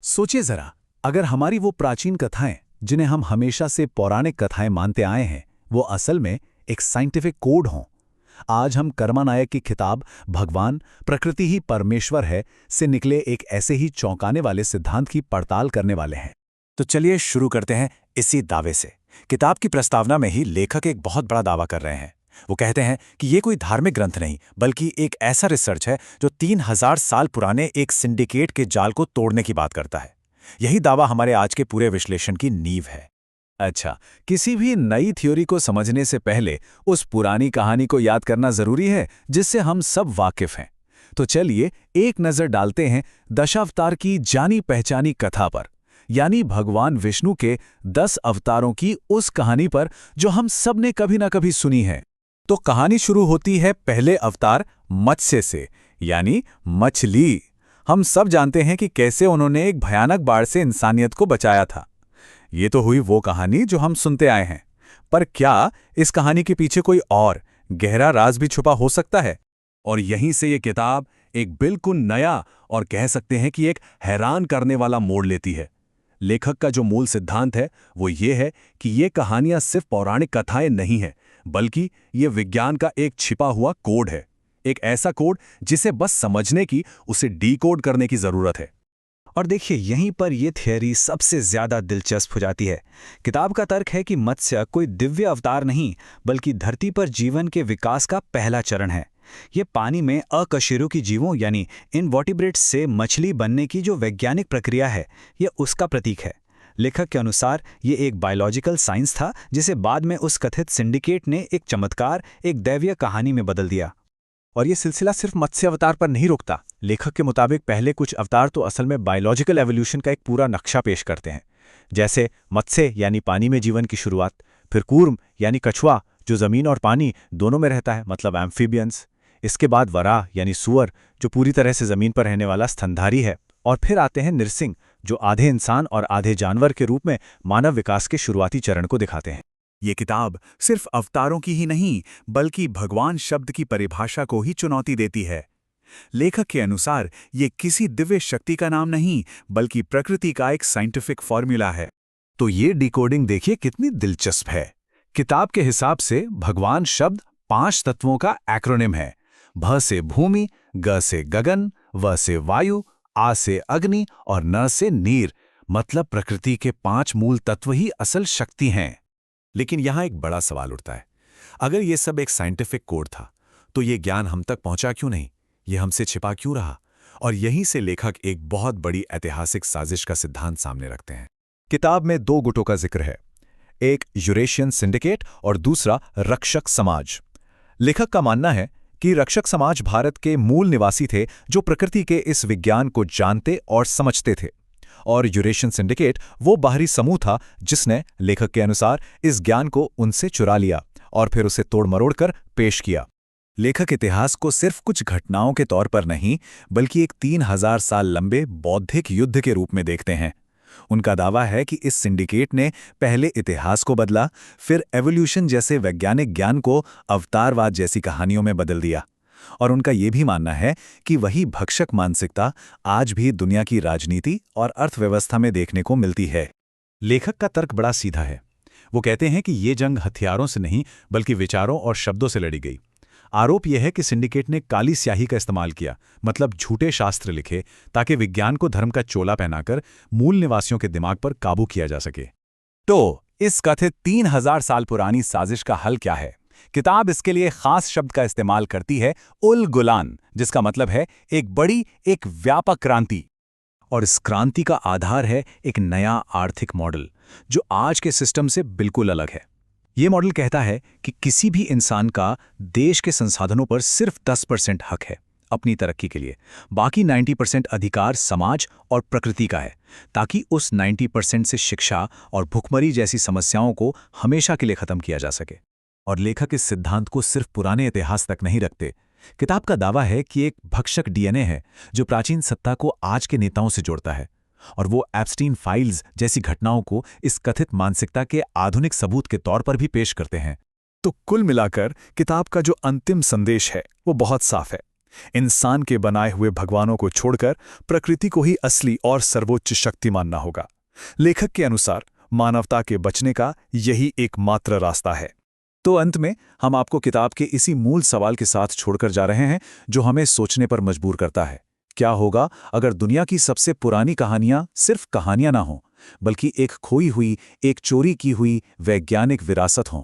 सोचिए जरा, अगर हमारी वो प्राचीन कथाएं जिन्हें हम हमेशा से पौराणिक कथाएं मानते आए हैं, वो असल में एक साइंटिफिक कोड हों। आज हम कर्मा नायक की किताब भगवान प्रकृति ही परमेश्वर है से निकले एक ऐसे ही चौंकाने वाले सिद्धांत की पड़ताल करने वाले हैं। तो चलिए शुरू करते हैं इसी दावे से। किताब की प्रस्तावना में ही लेखक एक बहुत बड़ा दावा कर रहे हैं। वो कहते हैं कि ये कोई धार्मिक ग्रंथ नहीं, बल्कि एक ऐसा रिसर्च है जो 3000 साल पुराने एक सिंडिकेट के जाल को तोड़ने की बात करता है। यही दावा हमारे आज के पूरे विश्लेषण की नींव है। अच्छा, किसी भी नई थ्योरी को समझने से पहले उस पुरानी कहानी को याद करना जरूरी है जिससे हम सब वाकिफ हैं। तो चलिए एक नजर डालते हैं दशावतार की जानी पहचानी कथा पर, यानी भगवान विष्णु के 10 अवतारों की उस कहानी पर जो हम सब ने कभी ना कभी सुनी है। तो कहानी शुरू होती है पहले अवतार मत्स्य से, यानी मछली। हम सब जानते हैं कि कैसे उन्होंने एक भयानक बाढ़ से इंसानियत को बचाया था। ये तो हुई वो कहानी जो हम सुनते आए हैं, पर क्या इस कहानी के पीछे कोई और गहरा राज भी छुपा हो सकता है? और यहीं से ये किताब एक बिल्कुल नया और कह सकते हैं कि एक हैरान करने वाला मोड़ लेती है। लेखक का जो मूल सिद्धांत है वो ये है कि ये कहानियां सिर्फ पौराणिक कथाएं नहीं हैं, बल्कि ये विज्ञान का एक छिपा हुआ कोड है। एक ऐसा कोड जिसे बस समझने की, उसे डीकोड करने की जरूरत है। और देखिए, यहीं पर यह थियरी सबसे ज्यादा दिलचस्प हो जाती है। किताब का तर्क है कि मत्स्य कोई दिव्य अवतार नहीं, बल्कि धरती पर जीवन के विकास का पहला चरण है। ये पानी में अकशेरुकी जीवों यानी इनवर्टिब्रेट्स से मछली बनने की जो वैज्ञानिक प्रक्रिया है, ये उसका प्रतीक है। लेखक के अनुसार ये एक बायोलॉजिकल साइंस था जिसे बाद में उस कथित सिंडिकेट ने एक चमत्कार, एक दैवीय कहानी में बदल दिया। और ये सिलसिला सिर्फ मत्स्य अवतार पर नहीं रुकता। लेखक के मुताबिक पहले कुछ अवतार तो असल में बायोलॉजिकल एवोल्यूशन का एक पूरा नक्शा पेश करते हैं। जैसे मत्स्य यानी पानी में जीवन की शुरुआत, फिर कूर्म यानी कछुआ जो जमीन और पानी दोनों में रहता है, मतलब एम्फीबियंस। इसके बाद वराह यानी सुअर जो पूरी तरह से जमीन पर रहने वाला स्तनधारी है। और फिर आते हैं नृसिंह जो आधे इंसान और आधे जानवर के रूप में मानव विकास के शुरुआती चरण को दिखाते हैं। ये किताब सिर्फ अवतारों की ही नहीं, बल्कि भगवान शब्द की परिभाषा को ही चुनौती देती है। लेखक के अनुसार ये किसी दिव्य शक्ति का नाम नहीं, बल्कि प्रकृति का एक साइंटिफिक फॉर्मूला है। तो ये डिकोडिंग देखिए कितनी दिलचस्प है। किताब के हिसाब से भगवान शब्द 5 तत्वों का एक्रोनिम है। भ से भूमि, ग से गगन, व से वायु, आ से अग्नि और न से नीर, मतलब प्रकृति के 5 मूल तत्व ही असल शक्ति हैं। लेकिन यहां एक बड़ा सवाल उठता है, अगर ये सब एक साइंटिफिक कोड था, तो ये ज्ञान हम तक पहुंचा क्यों नहीं? ये हमसे छिपा क्यों रहा? और यहीं से लेखक एक बहुत बड़ी ऐतिहासिक साजिश का सिद्धांत सामने रखते हैं। किताब में 2 गुटों का जिक्र है, एक यूरेशियन सिंडिकेट और दूसरा रक्षक समाज। लेखक का मानना है कि रक्षक समाज भारत के मूल निवासी थे जो प्रकृति के इस विज्ञान को जानते और समझते थे, और यूरेशियन सिंडिकेट वो बाहरी समूह था जिसने, लेखक के अनुसार, इस ज्ञान को उनसे चुरा लिया और फिर उसे तोड़ मरोड़ कर पेश किया। लेखक इतिहास को सिर्फ कुछ घटनाओं के तौर पर नहीं, बल्कि एक 3000 साल लंबे बौद्धिक युद्ध के रूप में देखते हैं। उनका दावा है कि इस सिंडिकेट ने पहले इतिहास को बदला, फिर एवोल्यूशन जैसे वैज्ञानिक ज्ञान को अवतारवाद जैसी कहानियों में बदल दिया। और उनका ये भी मानना है कि वही भक्षक मानसिकता आज भी दुनिया की राजनीति और अर्थव्यवस्था में देखने को मिलती है। लेखक का तर्क बड़ा सीधा है। वो कहते हैं कि ये जंग हथियारों से नहीं, बल्कि विचारों और शब्दों से लड़ी गई। आरोप यह है कि सिंडिकेट ने काली स्याही का इस्तेमाल किया, मतलब झूठे शास्त्र लिखे, ताकि विज्ञान को धर्म का चोला पहनाकर मूल निवासियों के दिमाग पर काबू किया जा सके। तो इस कथित 3000 साल पुरानी साजिश का हल क्या है? किताब इसके लिए खास शब्द का इस्तेमाल करती है, उल गुलान, जिसका मतलब है एक बड़ी, एक व्यापक क्रांति। और इस क्रांति का आधार है एक नया आर्थिक मॉडल जो आज के सिस्टम से बिल्कुल अलग है। ये मॉडल कहता है कि किसी भी इंसान का देश के संसाधनों पर सिर्फ 10% हक है अपनी तरक्की के लिए, बाकी 90% अधिकार समाज और प्रकृति का है, ताकि उस 90% से शिक्षा और भुखमरी जैसी समस्याओं को हमेशा के लिए खत्म किया जा सके। और लेखक इस सिद्धांत को सिर्फ पुराने इतिहास तक नहीं रखते। किताब का दावा है कि एक भक्षक डीएनए है जो प्राचीन सत्ता को आज के नेताओं से जोड़ता है, और वो एप्स्टीन फाइल्स जैसी घटनाओं को इस कथित मानसिकता के आधुनिक सबूत के तौर पर भी पेश करते हैं। तो कुल मिलाकर किताब का जो अंतिम संदेश है वो बहुत साफ है। इंसान के बनाए हुए भगवानों को छोड़कर प्रकृति को ही असली और सर्वोच्च शक्ति मानना होगा। लेखक के अनुसार मानवता के बचने का यही एकमात्र रास्ता है। तो अंत में हम आपको किताब के इसी मूल सवाल के साथ छोड़कर जा रहे हैं, जो हमें सोचने पर मजबूर करता है। क्या होगा अगर दुनिया की सबसे पुरानी कहानियां सिर्फ कहानियां ना हों, बल्कि एक खोई हुई, एक चोरी की हुई वैज्ञानिक विरासत हों?